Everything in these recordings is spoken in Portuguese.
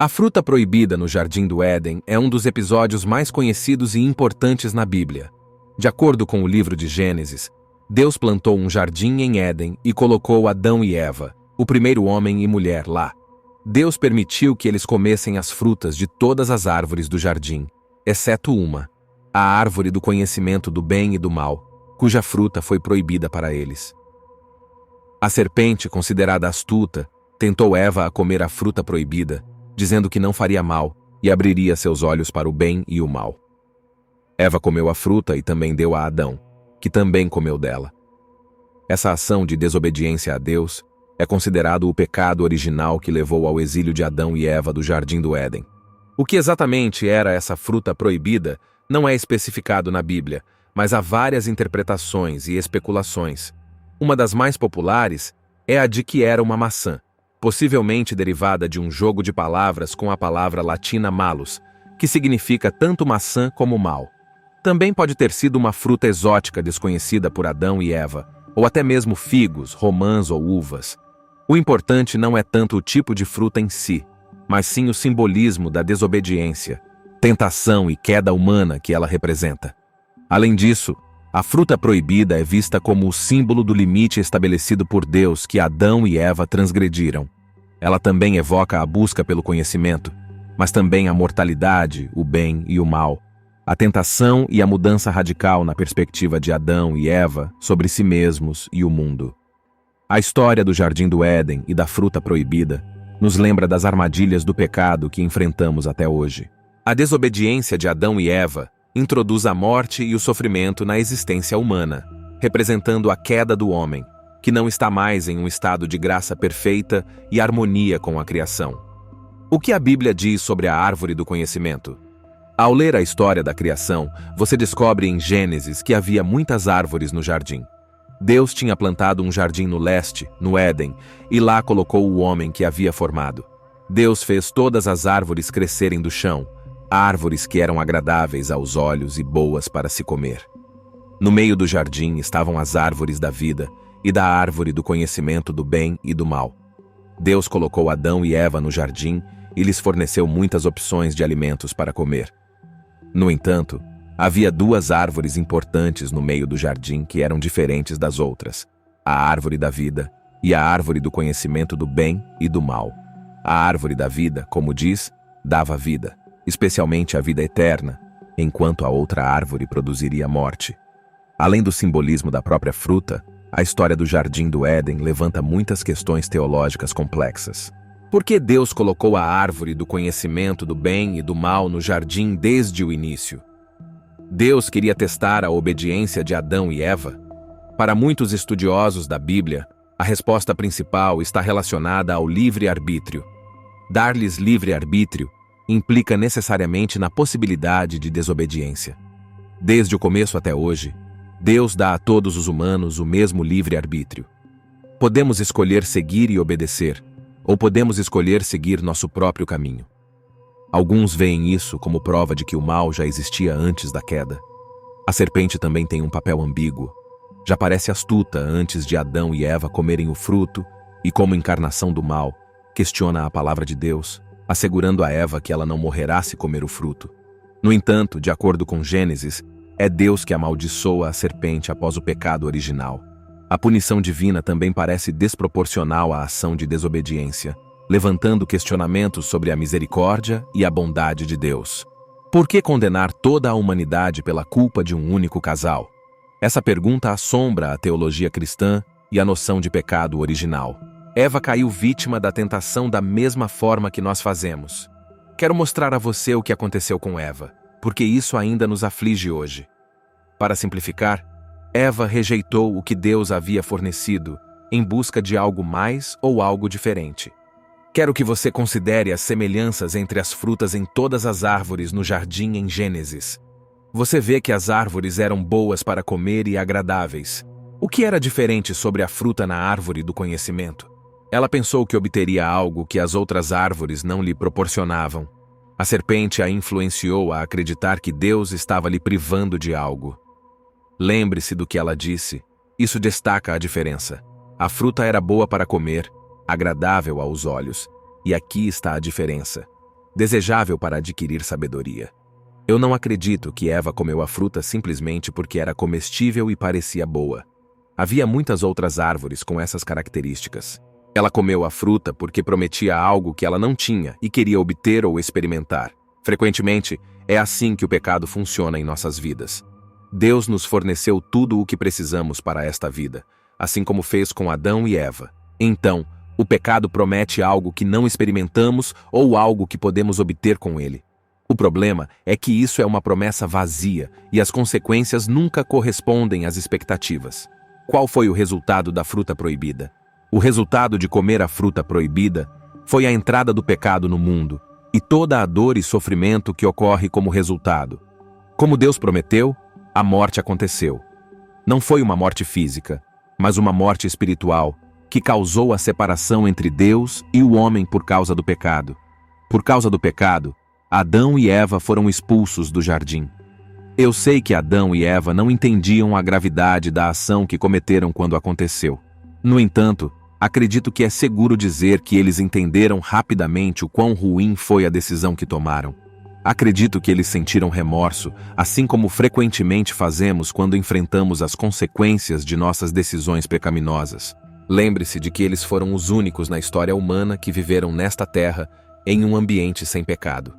A fruta proibida no Jardim do Éden é um dos episódios mais conhecidos e importantes na Bíblia. De acordo com o livro de Gênesis, Deus plantou um jardim em Éden e colocou Adão e Eva, o primeiro homem e mulher, lá. Deus permitiu que eles comessem as frutas de todas as árvores do jardim, exceto uma, a árvore do conhecimento do bem e do mal, cuja fruta foi proibida para eles. A serpente, considerada astuta, tentou Eva a comer a fruta proibida, dizendo que não faria mal e abriria seus olhos para o bem e o mal. Eva comeu a fruta e também deu a Adão, que também comeu dela. Essa ação de desobediência a Deus é considerado o pecado original que levou ao exílio de Adão e Eva do Jardim do Éden. O que exatamente era essa fruta proibida não é especificado na Bíblia, mas há várias interpretações e especulações. Uma das mais populares é a de que era uma maçã, possivelmente derivada de um jogo de palavras com a palavra latina malus, que significa tanto maçã como mal. Também pode ter sido uma fruta exótica desconhecida por Adão e Eva, ou até mesmo figos, romãs ou uvas. O importante não é tanto o tipo de fruta em si, mas sim o simbolismo da desobediência, tentação e queda humana que ela representa. Além disso, a fruta proibida é vista como o símbolo do limite estabelecido por Deus que Adão e Eva transgrediram. Ela também evoca a busca pelo conhecimento, mas também a mortalidade, o bem e o mal, a tentação e a mudança radical na perspectiva de Adão e Eva sobre si mesmos e o mundo. A história do Jardim do Éden e da fruta proibida nos lembra das armadilhas do pecado que enfrentamos até hoje. A desobediência de Adão e Eva introduz a morte e o sofrimento na existência humana, representando a queda do homem, que não está mais em um estado de graça perfeita e harmonia com a criação. O que a Bíblia diz sobre a árvore do conhecimento? Ao ler a história da criação, você descobre em Gênesis que havia muitas árvores no jardim. Deus tinha plantado um jardim no leste, no Éden, e lá colocou o homem que havia formado. Deus fez todas as árvores crescerem do chão, árvores que eram agradáveis aos olhos e boas para se comer. No meio do jardim estavam as árvores da vida e da árvore do conhecimento do bem e do mal. Deus colocou Adão e Eva no jardim e lhes forneceu muitas opções de alimentos para comer. No entanto, havia duas árvores importantes no meio do jardim que eram diferentes das outras: a árvore da vida e a árvore do conhecimento do bem e do mal. A árvore da vida, como diz, dava vida, especialmente a vida eterna, enquanto a outra árvore produziria morte. Além do simbolismo da própria fruta, a história do Jardim do Éden levanta muitas questões teológicas complexas. Por que Deus colocou a árvore do conhecimento do bem e do mal no jardim desde o início? Deus queria testar a obediência de Adão e Eva? Para muitos estudiosos da Bíblia, a resposta principal está relacionada ao livre-arbítrio. Dar-lhes livre-arbítrio implica necessariamente na possibilidade de desobediência. Desde o começo até hoje, Deus dá a todos os humanos o mesmo livre-arbítrio. Podemos escolher seguir e obedecer, ou podemos escolher seguir nosso próprio caminho. Alguns veem isso como prova de que o mal já existia antes da queda. A serpente também tem um papel ambíguo. Já parece astuta antes de Adão e Eva comerem o fruto e, como encarnação do mal, questiona a palavra de Deus, assegurando a Eva que ela não morrerá se comer o fruto. No entanto, de acordo com Gênesis, é Deus que amaldiçoa a serpente após o pecado original. A punição divina também parece desproporcional à ação de desobediência, levantando questionamentos sobre a misericórdia e a bondade de Deus. Por que condenar toda a humanidade pela culpa de um único casal? Essa pergunta assombra a teologia cristã e a noção de pecado original. Eva caiu vítima da tentação da mesma forma que nós fazemos. Quero mostrar a você o que aconteceu com Eva, porque isso ainda nos aflige hoje. Para simplificar, Eva rejeitou o que Deus havia fornecido em busca de algo mais ou algo diferente. Quero que você considere as semelhanças entre as frutas em todas as árvores no jardim em Gênesis. Você vê que as árvores eram boas para comer e agradáveis. O que era diferente sobre a fruta na árvore do conhecimento? Ela pensou que obteria algo que as outras árvores não lhe proporcionavam. A serpente a influenciou a acreditar que Deus estava lhe privando de algo. Lembre-se do que ela disse. Isso destaca a diferença. A fruta era boa para comer, agradável aos olhos. E aqui está a diferença. desejável para adquirir sabedoria. Eu não acredito que Eva comeu a fruta simplesmente porque era comestível e parecia boa. Havia muitas outras árvores com essas características. Ela comeu a fruta porque prometia algo que ela não tinha e queria obter ou experimentar. Frequentemente, é assim que o pecado funciona em nossas vidas. Deus nos forneceu tudo o que precisamos para esta vida, assim como fez com Adão e Eva. Então, o pecado promete algo que não experimentamos ou algo que podemos obter com ele. O problema é que isso é uma promessa vazia e as consequências nunca correspondem às expectativas. Qual foi o resultado da fruta proibida? O resultado de comer a fruta proibida foi a entrada do pecado no mundo e toda a dor e sofrimento que ocorre como resultado. Como Deus prometeu, a morte aconteceu. Não foi uma morte física, mas uma morte espiritual que causou a separação entre Deus e o homem por causa do pecado. Por causa do pecado, Adão e Eva foram expulsos do jardim. Eu sei que Adão e Eva não entendiam a gravidade da ação que cometeram quando aconteceu. No entanto, acredito que é seguro dizer que eles entenderam rapidamente o quão ruim foi a decisão que tomaram. Acredito que eles sentiram remorso, assim como frequentemente fazemos quando enfrentamos as consequências de nossas decisões pecaminosas. Lembre-se de que eles foram os únicos na história humana que viveram nesta terra em um ambiente sem pecado.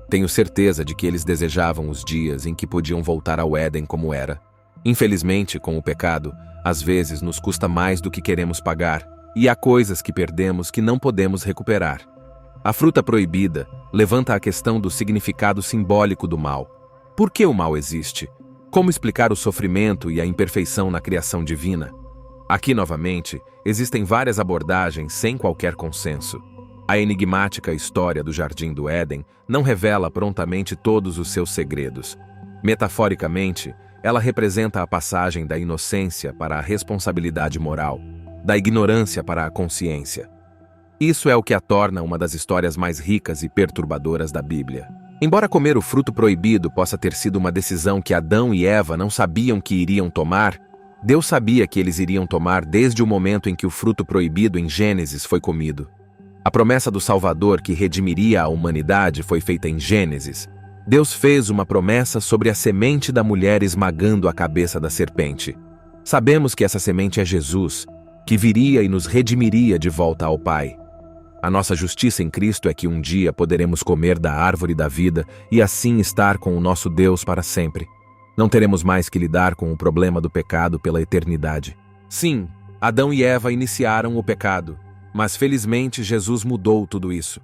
Tenho certeza de que eles desejavam os dias em que podiam voltar ao Éden como era. Infelizmente, com o pecado, às vezes nos custa mais do que queremos pagar, e há coisas que perdemos que não podemos recuperar. A fruta proibida levanta a questão do significado simbólico do mal. Por que o mal existe? Como explicar o sofrimento e a imperfeição na criação divina? Aqui, novamente, existem várias abordagens sem qualquer consenso. A enigmática história do Jardim do Éden não revela prontamente todos os seus segredos. Metaforicamente, ela representa a passagem da inocência para a responsabilidade moral, da ignorância para a consciência. Isso é o que a torna uma das histórias mais ricas e perturbadoras da Bíblia. Embora comer o fruto proibido possa ter sido uma decisão que Adão e Eva não sabiam que iriam tomar, Deus sabia que eles iriam tomar desde o momento em que o fruto proibido em Gênesis foi comido. A promessa do Salvador que redimiria a humanidade foi feita em Gênesis. Deus fez uma promessa sobre a semente da mulher esmagando a cabeça da serpente. Sabemos que essa semente é Jesus, que viria e nos redimiria de volta ao Pai. A nossa justiça em Cristo é que um dia poderemos comer da árvore da vida e assim estar com o nosso Deus para sempre. Não teremos mais que lidar com o problema do pecado pela eternidade. Sim, Adão e Eva iniciaram o pecado, mas felizmente Jesus mudou tudo isso.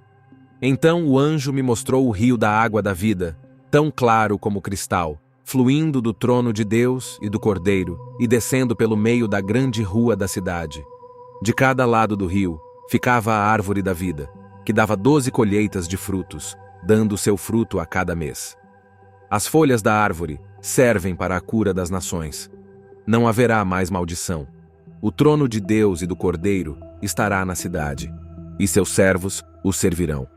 Então o anjo me mostrou o rio da água da vida, tão claro como cristal, fluindo do trono de Deus e do Cordeiro e descendo pelo meio da grande rua da cidade. De cada lado do rio ficava a árvore da vida, que dava 12 colheitas de frutos, dando seu fruto a cada mês. As folhas da árvore servem para a cura das nações. Não haverá mais maldição. O trono de Deus e do Cordeiro estará na cidade, e seus servos o servirão.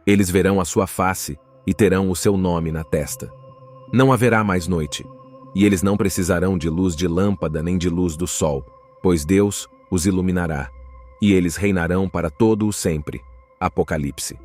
Eles verão a sua face e terão o seu nome na testa. Não haverá mais noite, e eles não precisarão de luz de lâmpada nem de luz do sol, pois Deus os iluminará, e eles reinarão para todo o sempre. Apocalipse.